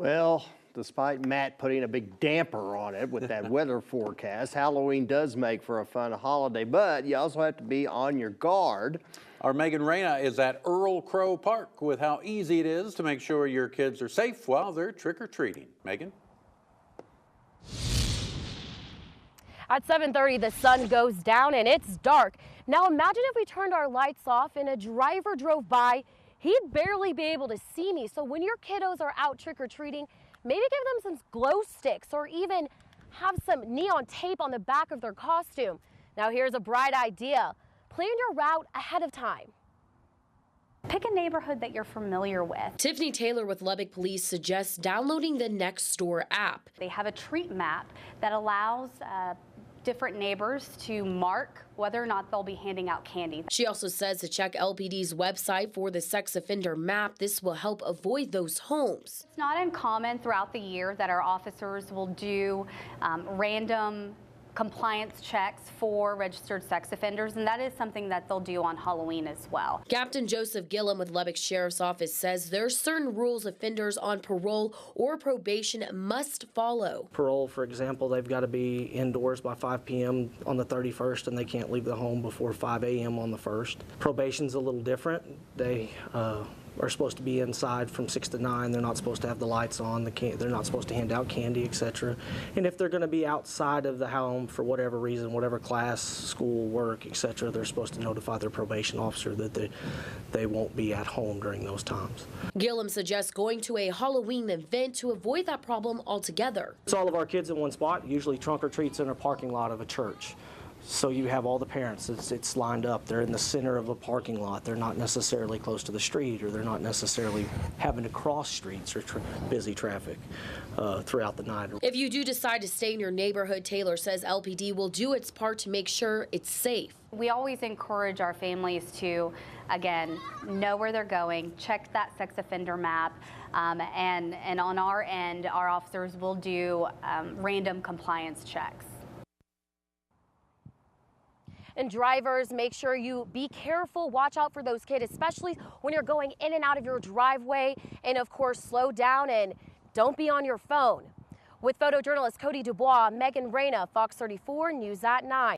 Well, despite Matt putting a big damper on it with that weather forecast, Halloween does make for a fun holiday, but you also have to be on your guard. Our Megan Reyna is at Earl Crow Park with how easy it is to make sure your kids are safe while they're trick-or-treating. Megan? At 7:30, the sun goes down and it's dark. Now imagine if we turned our lights off and a driver drove by. He'd barely be able to see me. So when your kiddos are out trick-or-treating, maybe give them some glow sticks or even have some neon tape on the back of their costume. Now here's a bright idea. Plan your route ahead of time. Pick a neighborhood that you're familiar with. Tiffany Taylor with Lubbock Police suggests downloading the Next Door app. They have a treat map that allows different neighbors to mark whether or not they'll be handing out candy. She also says to check LPD's website for the sex offender map. This will help avoid those homes. It's not uncommon throughout the year that our officers will do random compliance checks for registered sex offenders, and that is something that they'll do on Halloween as well. Captain Joseph Gillum with Lubbock Sheriff's Office says there are certain rules offenders on parole or probation must follow. Parole, for example, they've got to be indoors by 5 p.m. on the 31st, and they can't leave the home before 5 a.m. on the 1st. Probation's a little different. They are supposed to be inside from 6 to 9. They're not supposed to have the lights on. They're not supposed to hand out candy, etc. And if they're going to be outside of the home for whatever reason, whatever class, school, work, etc., they're supposed to notify their probation officer that they won't be at home during those times. Gillum suggests going to a Halloween event to avoid that problem altogether. It's all of our kids in one spot, usually trunk or treats in a parking lot of a church. So you have all the parents, it's lined up. They're in the center of a parking lot. They're not necessarily close to the street, or they're not necessarily having to cross streets or busy traffic throughout the night. If you do decide to stay in your neighborhood, Taylor says LPD will do its part to make sure it's safe. We always encourage our families to, again, know where they're going, check that sex offender map, and on our end, our officers will do random compliance checks. And drivers, make sure you be careful, watch out for those kids, especially when you're going in and out of your driveway. And of course, slow down and don't be on your phone. With photojournalist Cody Dubois, Megan Reyna, Fox 34 News at 9.